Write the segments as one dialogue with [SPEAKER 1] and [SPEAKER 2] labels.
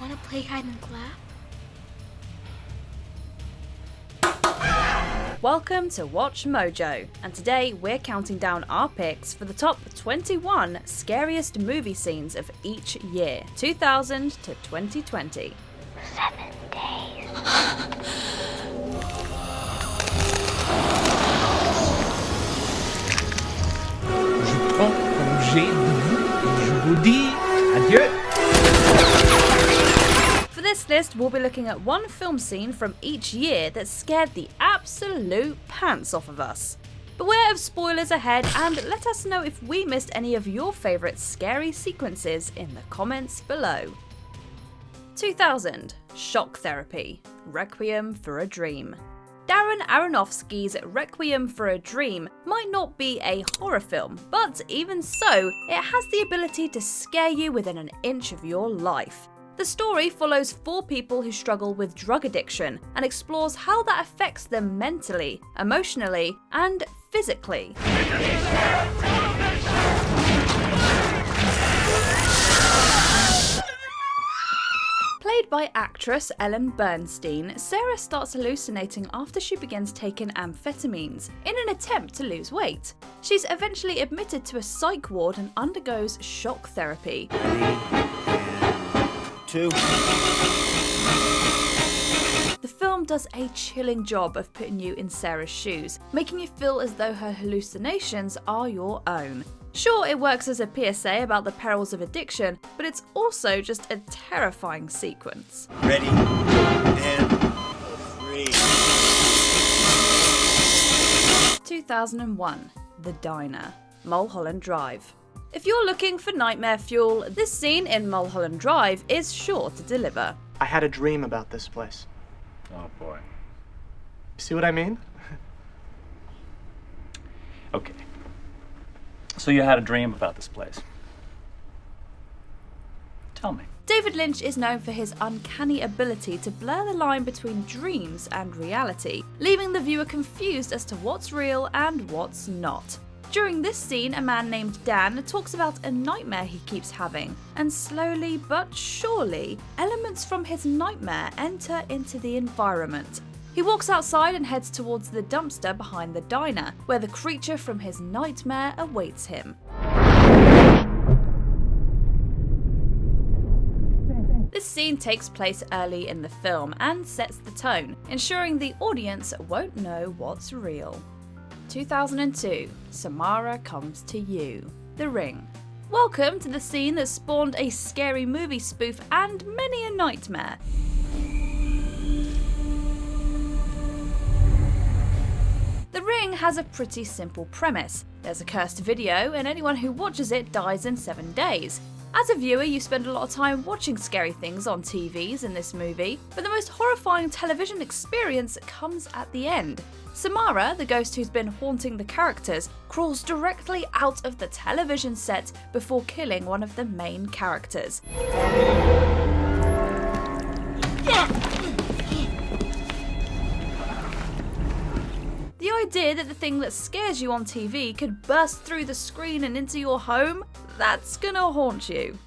[SPEAKER 1] Wanna play hide and clap?
[SPEAKER 2] Welcome to Watch Mojo, and today we're counting down our picks for the top 21 scariest movie scenes of each year, 2000 to 2020.
[SPEAKER 1] 7 days.
[SPEAKER 3] Je prends congé de vous et je vous dis adieu.
[SPEAKER 2] For this list, we'll be looking at one film scene from each year that scared the absolute pants off of us. Beware of spoilers ahead, and let us know if we missed any of your favourite scary sequences in the comments below. 2000. Shock Therapy. Requiem for a Dream. Darren Aronofsky's Requiem for a Dream might not be a horror film, but even so, it has the ability to scare you within an inch of your life. The story follows 4 people who struggle with drug addiction and explores how that affects them mentally, emotionally, and physically. Played by actress Ellen Bernstein, Sarah starts hallucinating after she begins taking amphetamines in an attempt to lose weight. She's eventually admitted to a psych ward and undergoes shock therapy.
[SPEAKER 4] 2.
[SPEAKER 2] The film does a chilling job of putting you in Sarah's shoes, making you feel as though her hallucinations are your own. Sure, it works as a PSA about the perils of addiction, but it's also just a terrifying sequence.
[SPEAKER 4] Ready and 3.
[SPEAKER 2] 2001. The Diner. Mulholland Drive. If you're looking for nightmare fuel, this scene in Mulholland Drive is sure to deliver.
[SPEAKER 5] I had a dream about this place.
[SPEAKER 6] Oh boy.
[SPEAKER 5] See what I mean?
[SPEAKER 6] Okay. So you had a dream about this place. Tell me.
[SPEAKER 2] David Lynch is known for his uncanny ability to blur the line between dreams and reality, leaving the viewer confused as to what's real and what's not. During this scene, a man named Dan talks about a nightmare he keeps having, and slowly but surely, elements from his nightmare enter into the environment. He walks outside and heads towards the dumpster behind the diner, where the creature from his nightmare awaits him. This scene takes place early in the film and sets the tone, ensuring the audience won't know what's real. 2002. Samara Comes to You. The Ring. Welcome to the scene that spawned a scary movie spoof and many a nightmare. The Ring has a pretty simple premise. There's a cursed video, and anyone who watches it dies in 7 days. As a viewer, you spend a lot of time watching scary things on TVs in this movie, but the most horrifying television experience comes at the end. Samara, the ghost who's been haunting the characters, crawls directly out of the television set before killing one of the main characters. The idea that the thing that scares you on TV could burst through the screen and into your home, that's gonna haunt you.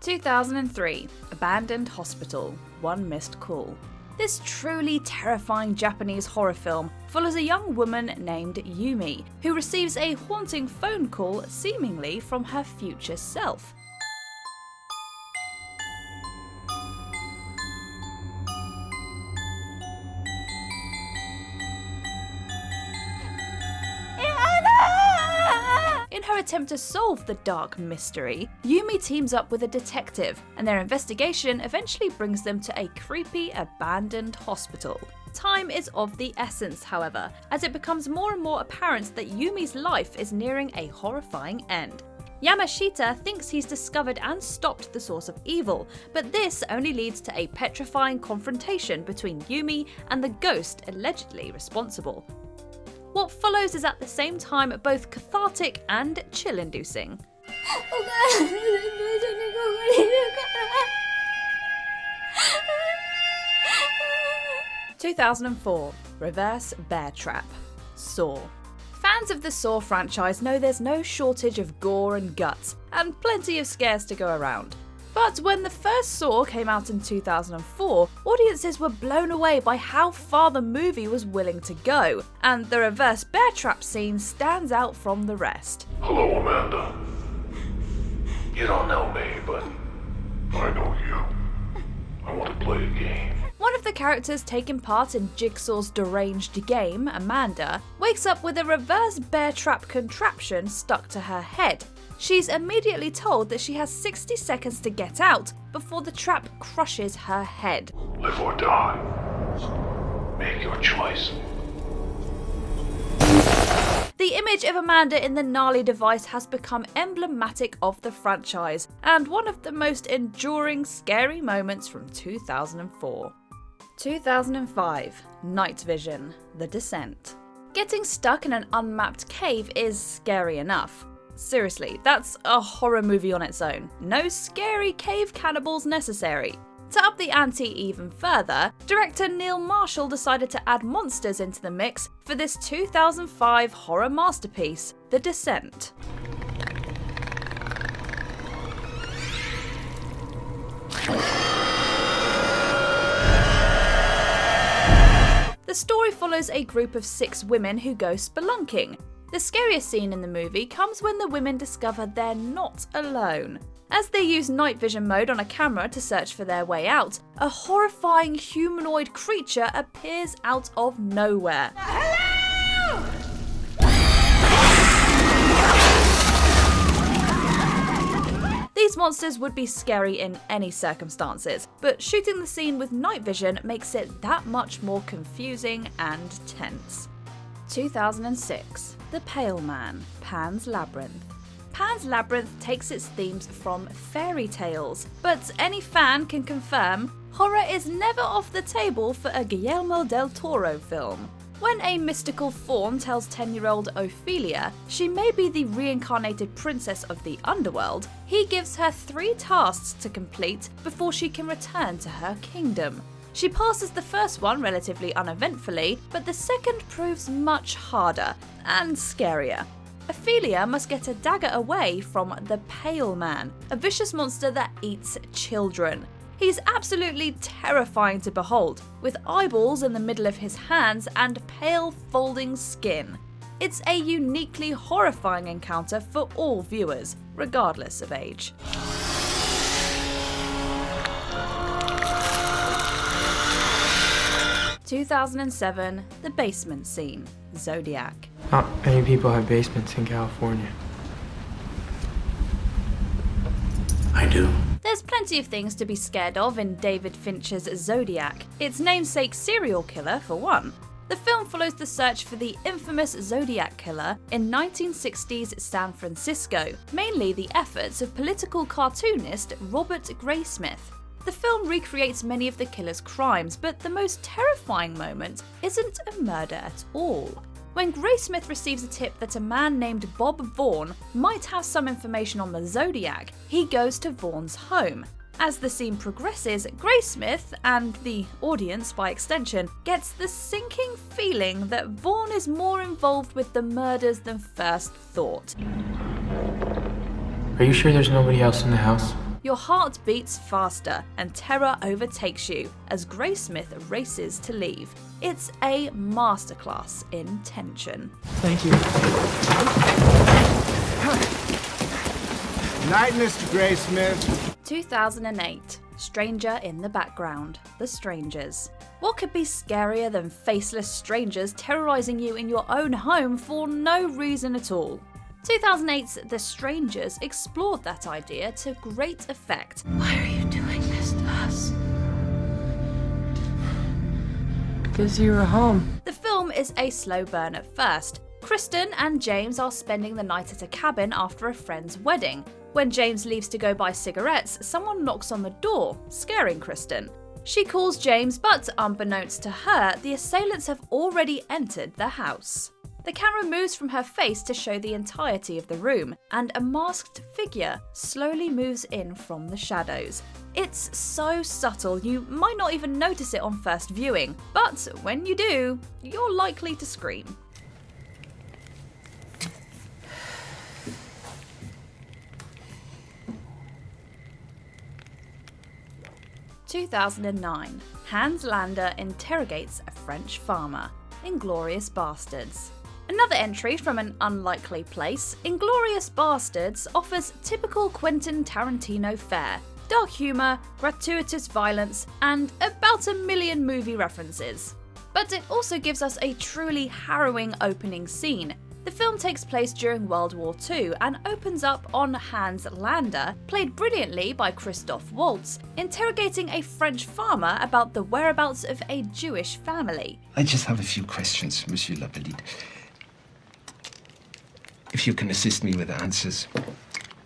[SPEAKER 2] 2003. Abandoned Hospital. One Missed Call. This truly terrifying Japanese horror film follows a young woman named Yumi, who receives a haunting phone call seemingly from her future self. In her attempt to solve the dark mystery, Yumi teams up with a detective, and their investigation eventually brings them to a creepy, abandoned hospital. Time is of the essence, however, as it becomes more and more apparent that Yumi's life is nearing a horrifying end. Yamashita thinks he's discovered and stopped the source of evil, but this only leads to a petrifying confrontation between Yumi and the ghost allegedly responsible. What follows is at the same time both cathartic and chill-inducing. 2004. Reverse Bear Trap. Saw. Fans of the Saw franchise know there's no shortage of gore and guts, and plenty of scares to go around. But when the first Saw came out in 2004, audiences were blown away by how far the movie was willing to go, and the reverse bear trap scene stands out from the rest.
[SPEAKER 7] Hello, Amanda. You don't know me, but I know you. I want to play a game.
[SPEAKER 2] One of the characters taking part in Jigsaw's deranged game, Amanda, wakes up with a reverse bear trap contraption stuck to her head. She's immediately told that she has 60 seconds to get out before the trap crushes her head.
[SPEAKER 7] Live or die. Make your choice.
[SPEAKER 2] The image of Amanda in the gnarly device has become emblematic of the franchise, and one of the most enduring scary moments from 2004. 2005, Night Vision, The Descent. Getting stuck in an unmapped cave is scary enough. Seriously, that's a horror movie on its own. No scary cave cannibals necessary. To up the ante even further, director Neil Marshall decided to add monsters into the mix for this 2005 horror masterpiece, The Descent. The story follows a group of 6 women who go spelunking. The scariest scene in the movie comes when the women discover they're not alone. As they use night vision mode on a camera to search for their way out, a horrifying humanoid creature appears out of nowhere. Hello! These monsters would be scary in any circumstances, but shooting the scene with night vision makes it that much more confusing and tense. 2006, The Pale Man, Pan's Labyrinth. Pan's Labyrinth takes its themes from fairy tales, but any fan can confirm horror is never off the table for a Guillermo del Toro film. When a mystical faun tells 10-year-old Ophelia she may be the reincarnated princess of the underworld, he gives her 3 tasks to complete before she can return to her kingdom. She passes the first one relatively uneventfully, but the second proves much harder and scarier. Ophelia must get a dagger away from the Pale Man, a vicious monster that eats children. He's absolutely terrifying to behold, with eyeballs in the middle of his hands and pale folding skin. It's a uniquely horrifying encounter for all viewers, regardless of age. (2007) The Basement Scene, Zodiac.
[SPEAKER 8] Not many people have basements in California.
[SPEAKER 4] I do.
[SPEAKER 2] There's plenty of things to be scared of in David Fincher's Zodiac, its namesake serial killer for one. The film follows the search for the infamous Zodiac killer in 1960s San Francisco, mainly the efforts of political cartoonist Robert Graysmith. The film recreates many of the killer's crimes, but the most terrifying moment isn't a murder at all. When Graysmith receives a tip that a man named Bob Vaughn might have some information on the Zodiac, he goes to Vaughn's home. As the scene progresses, Graysmith, and the audience by extension, gets the sinking feeling that Vaughn is more involved with the murders than first thought.
[SPEAKER 8] Are you sure there's nobody else in the house?
[SPEAKER 2] Your heart beats faster, and terror overtakes you as Graysmith races to leave. It's a masterclass in tension.
[SPEAKER 8] Thank you.
[SPEAKER 9] Night, Mr. Graysmith.
[SPEAKER 2] 2008, Stranger in the Background, The Strangers. What could be scarier than faceless strangers terrorizing you in your own home for no reason at all? 2008's The Strangers explored that idea to great effect.
[SPEAKER 1] Why are you doing this to us?
[SPEAKER 8] Because you were home.
[SPEAKER 2] The film is a slow burn at first. Kristen and James are spending the night at a cabin after a friend's wedding. When James leaves to go buy cigarettes, someone knocks on the door, scaring Kristen. She calls James, but unbeknownst to her, the assailants have already entered the house. The camera moves from her face to show the entirety of the room, and a masked figure slowly moves in from the shadows. It's so subtle you might not even notice it on first viewing, but when you do, you're likely to scream. 2009. Hans Landa interrogates a French farmer. Inglourious Basterds. Another entry from an unlikely place, Inglourious Basterds offers typical Quentin Tarantino fare. Dark humour, gratuitous violence, and about a million movie references. But it also gives us a truly harrowing opening scene. The film takes place during World War II and opens up on Hans Landa, played brilliantly by Christoph Waltz, interrogating a French farmer about the whereabouts of a Jewish family.
[SPEAKER 10] I just have a few questions, Monsieur Labyrinth. If you can assist me with answers,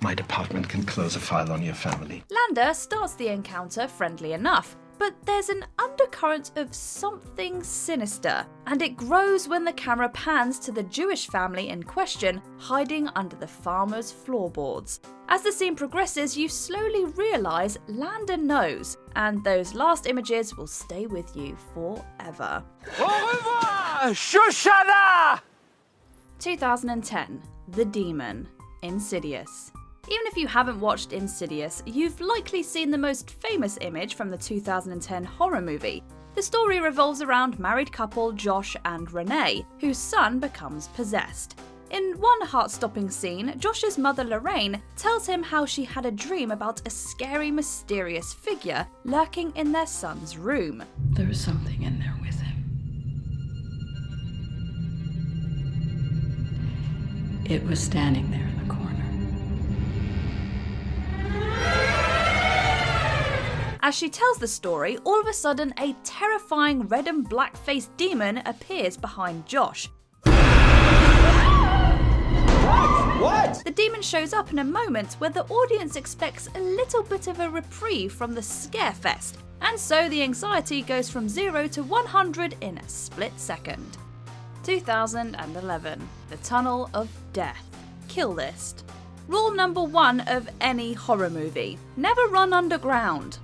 [SPEAKER 10] my department can close a file on your family.
[SPEAKER 2] Landa starts the encounter friendly enough, but there's an undercurrent of something sinister, and it grows when the camera pans to the Jewish family in question, hiding under the farmer's floorboards. As the scene progresses, you slowly realise Landa knows, and those last images will stay with you forever.
[SPEAKER 9] Au revoir, Shoshana!
[SPEAKER 2] 2010. The Demon. Insidious. Even if you haven't watched Insidious, you've likely seen the most famous image from the 2010 horror movie. The story revolves around married couple Josh and Renee, whose son becomes possessed. In one heart-stopping scene, Josh's mother Lorraine tells him how she had a dream about a scary, mysterious figure lurking in their son's room.
[SPEAKER 1] There was something in there with him. It was standing there in the corner.
[SPEAKER 2] As she tells the story, all of a sudden a terrifying red and black-faced demon appears behind Josh.
[SPEAKER 9] What?
[SPEAKER 2] The demon shows up in a moment where the audience expects a little bit of a reprieve from the scarefest, and so the anxiety goes from 0 to 100 in a split second. 2011. The Tunnel of Death. Kill list. Rule number 1 of any horror movie: never run underground.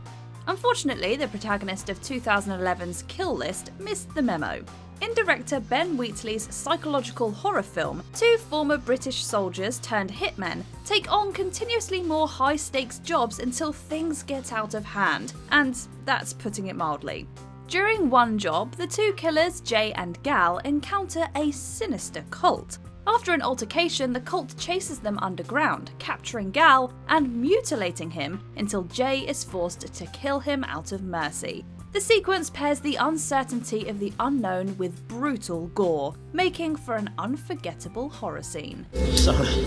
[SPEAKER 2] Unfortunately, the protagonist of 2011's Kill List missed the memo. In director Ben Wheatley's psychological horror film, 2 former British soldiers turned hitmen take on continuously more high-stakes jobs until things get out of hand, and that's putting it mildly. During one job, the 2 killers, Jay and Gal, encounter a sinister cult. After an altercation, the cult chases them underground, capturing Gal and mutilating him until Jay is forced to kill him out of mercy. The sequence pairs the uncertainty of the unknown with brutal gore, making for an unforgettable horror scene.
[SPEAKER 4] Sorry.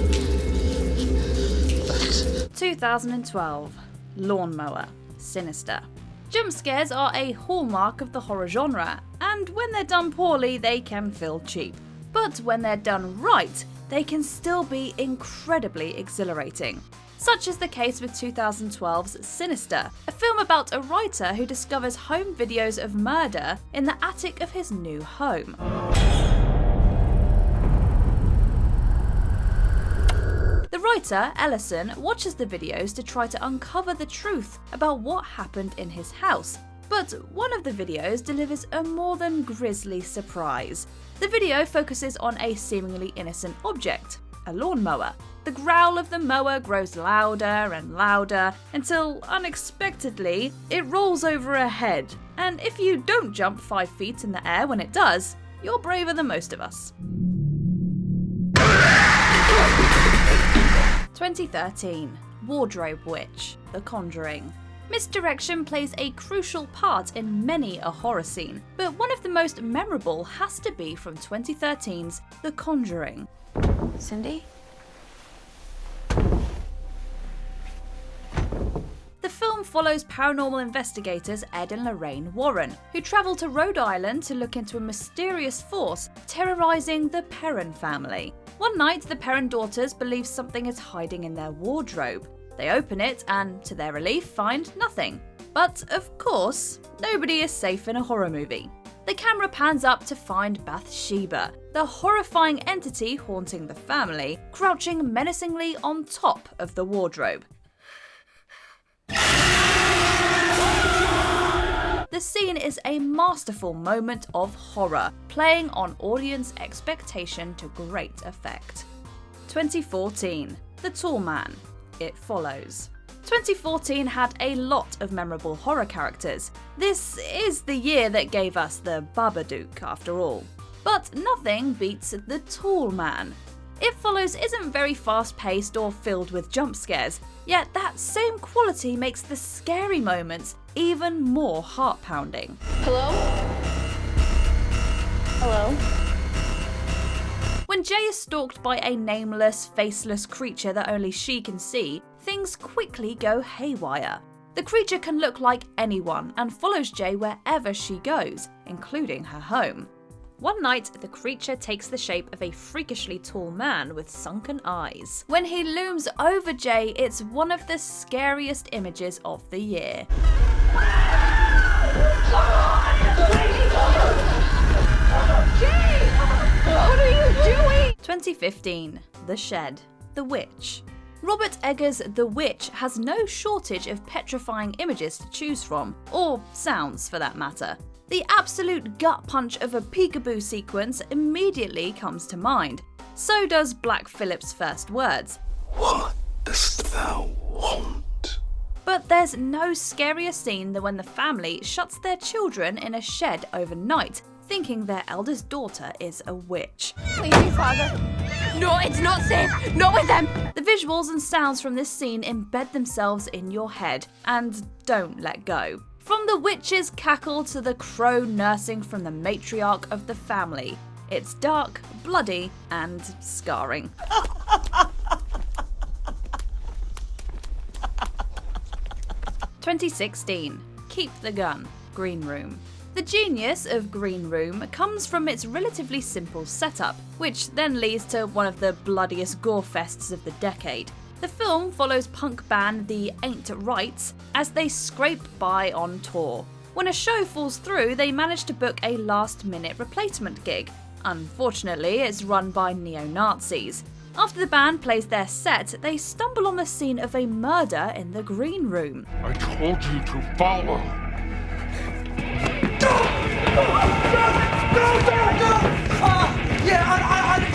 [SPEAKER 4] Thanks.
[SPEAKER 2] 2012. Lawnmower Sinister. Jump scares are a hallmark of the horror genre, and when they're done poorly, they can feel cheap. But when they're done right, they can still be incredibly exhilarating. Such is the case with 2012's Sinister, a film about a writer who discovers home videos of murder in the attic of his new home. The writer, Ellison, watches the videos to try to uncover the truth about what happened in his house. But one of the videos delivers a more than grisly surprise. The video focuses on a seemingly innocent object, a lawnmower. The growl of the mower grows louder and louder until, unexpectedly, it rolls over a head. And if you don't jump 5 feet in the air when it does, you're braver than most of us. 2013. Wardrobe Witch. The Conjuring. Misdirection plays a crucial part in many a horror scene, but one of the most memorable has to be from 2013's The Conjuring.
[SPEAKER 1] Cindy?
[SPEAKER 2] The film follows paranormal investigators Ed and Lorraine Warren, who travel to Rhode Island to look into a mysterious force terrorizing the Perron family. One night, the Perron daughters believe something is hiding in their wardrobe. They open it and, to their relief, find nothing. But, of course, nobody is safe in a horror movie. The camera pans up to find Bathsheba, the horrifying entity haunting the family, crouching menacingly on top of the wardrobe. The scene is a masterful moment of horror, playing on audience expectation to great effect. 2014. The Tall Man. It Follows. 2014 had a lot of memorable horror characters. This is the year that gave us the Babadook, after all. But nothing beats the Tall Man. It Follows isn't very fast-paced or filled with jump scares, yet that same quality makes the scary moments even more heart-pounding.
[SPEAKER 11] Hello? Hello?
[SPEAKER 2] When Jay is stalked by a nameless, faceless creature that only she can see, things quickly go haywire. The creature can look like anyone and follows Jay wherever she goes, including her home. One night, the creature takes the shape of a freakishly tall man with sunken eyes. When he looms over Jay, it's one of the scariest images of the year.
[SPEAKER 11] Jay! What are you doing?
[SPEAKER 2] 2015, The Shed, The Witch. Robert Eggers' The Witch has no shortage of petrifying images to choose from, or sounds for that matter. The absolute gut punch of a peekaboo sequence immediately comes to mind. So does Black Phillip's first words.
[SPEAKER 7] What dost thou want?
[SPEAKER 2] But there's no scarier scene than when the family shuts their children in a shed overnight, thinking their eldest daughter is a witch.
[SPEAKER 11] Leave me, Father. No, it's not safe. Not with them.
[SPEAKER 2] The visuals and sounds from this scene embed themselves in your head and don't let go. From the witch's cackle to the crow nursing from the matriarch of the family, it's dark, bloody, and scarring. 2016, Keep the Gun, Green Room. The genius of Green Room comes from its relatively simple setup, which then leads to one of the bloodiest gore fests of the decade. The film follows punk band The Ain't Rights as they scrape by on tour. When a show falls through, they manage to book a last-minute replacement gig. Unfortunately, it's run by neo-Nazis. After the band plays their set, they stumble on the scene of a murder in the Green Room.
[SPEAKER 7] I told you to follow.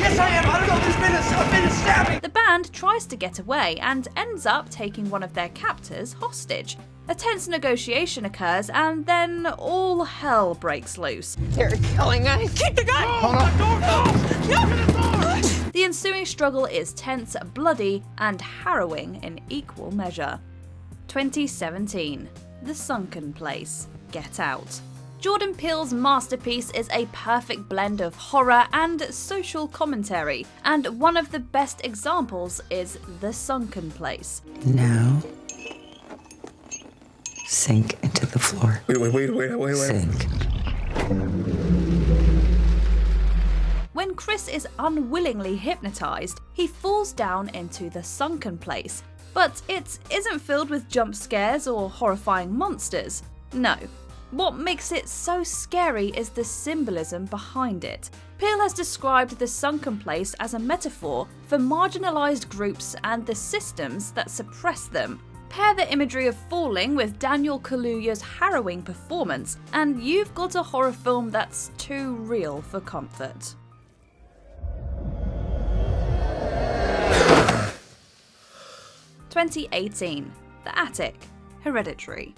[SPEAKER 9] Yes, I am. I don't know. There's been a stabbing.
[SPEAKER 2] The band tries to get away and ends up taking one of their captors hostage. A tense negotiation occurs and then all hell breaks loose.
[SPEAKER 11] They're killing us. Keep the gun!
[SPEAKER 9] Hold on.
[SPEAKER 2] The ensuing struggle is tense, bloody, and harrowing in equal measure. 2017, The Sunken Place, Get Out. Jordan Peele's masterpiece is a perfect blend of horror and social commentary, and one of the best examples is The Sunken Place.
[SPEAKER 12] Now, sink into the floor.
[SPEAKER 7] Wait.
[SPEAKER 12] Sink.
[SPEAKER 2] When Chris is unwillingly hypnotized, he falls down into the sunken place. But it isn't filled with jump scares or horrifying monsters. No. What makes it so scary is the symbolism behind it. Peele has described the sunken place as a metaphor for marginalized groups and the systems that suppress them. Pair the imagery of falling with Daniel Kaluuya's harrowing performance, and you've got a horror film that's too real for comfort. (2018) The Attic, Hereditary.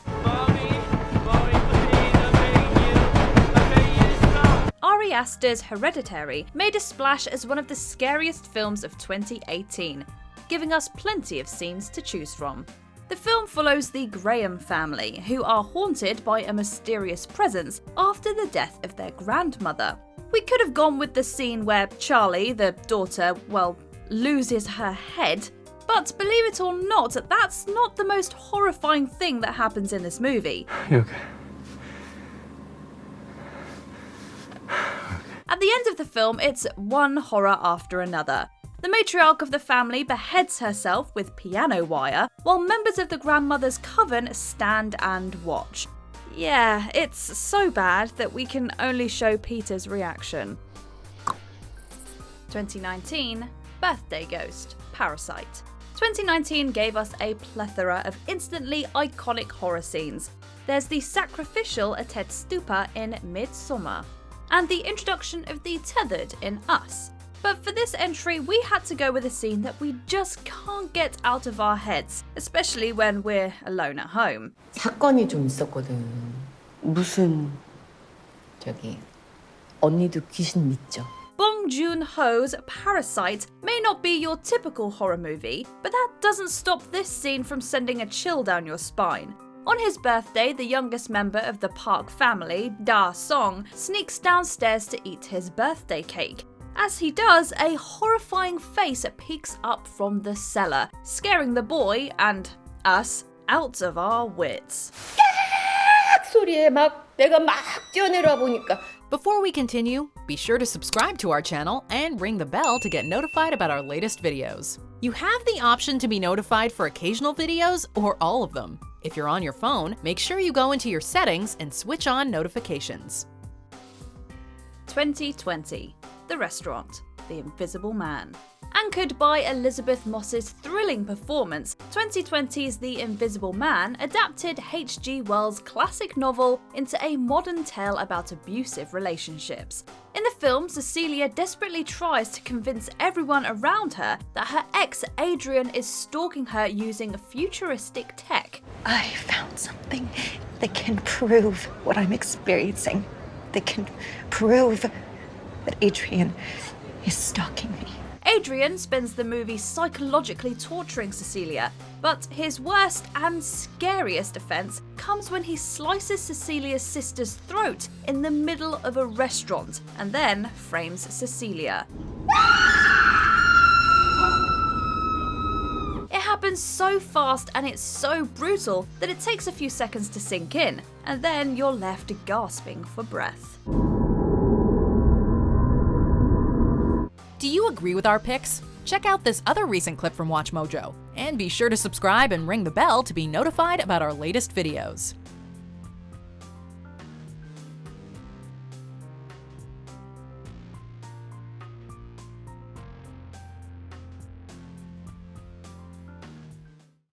[SPEAKER 2] Ari Aster's Hereditary made a splash as one of the scariest films of 2018, giving us plenty of scenes to choose from. The film follows the Graham family, who are haunted by a mysterious presence after the death of their grandmother. We could have gone with the scene where Charlie, the daughter, loses her head, but believe it or not, that's not the most horrifying thing that happens in this movie.
[SPEAKER 8] You okay?
[SPEAKER 2] At the end of the film, it's one horror after another. The matriarch of the family beheads herself with piano wire, while members of the grandmother's coven stand and watch. Yeah, it's so bad that we can only show Peter's reaction. 2019, Birthday Ghost, Parasite. 2019 gave us a plethora of instantly iconic horror scenes. There's the sacrificial at Ted Stupa in Midsommar, and the introduction of the tethered in Us. But for this entry, we had to go with a scene that we just can't get out of our heads, especially when we're alone at home.
[SPEAKER 13] 사건이 좀 있었거든. 무슨 언니도 귀신 믿죠?
[SPEAKER 2] Bong Joon-ho's Parasite may not be your typical horror movie, but that doesn't stop this scene from sending a chill down your spine. On his birthday, the youngest member of the Park family, Da Song, sneaks downstairs to eat his birthday cake. As he does, a horrifying face peeks up from the cellar, scaring the boy and us out of our wits.
[SPEAKER 13] 소리에 내가 뛰어내려와 보니까.
[SPEAKER 14] Before we continue, be sure to subscribe to our channel and ring the bell to get notified about our latest videos. You have the option to be notified for occasional videos or all of them. If you're on your phone, make sure you go into your settings and switch on notifications.
[SPEAKER 2] 2020. The Restaurant. The Invisible Man. Anchored by Elizabeth Moss's thrilling performance, 2020's The Invisible Man adapted H.G. Wells' classic novel into a modern tale about abusive relationships. In the film, Cecilia desperately tries to convince everyone around her that her ex Adrian is stalking her using futuristic tech.
[SPEAKER 12] I found something that can prove what I'm experiencing. That can prove that Adrian is stalking me.
[SPEAKER 2] Adrian spends the movie psychologically torturing Cecilia, but his worst and scariest offense comes when he slices Cecilia's sister's throat in the middle of a restaurant and then frames Cecilia. It happens so fast and it's so brutal that it takes a few seconds to sink in, and then you're left gasping for breath.
[SPEAKER 14] Do you agree with our picks? Check out this other recent clip from WatchMojo, and be sure to subscribe and ring the bell to be notified about our latest videos.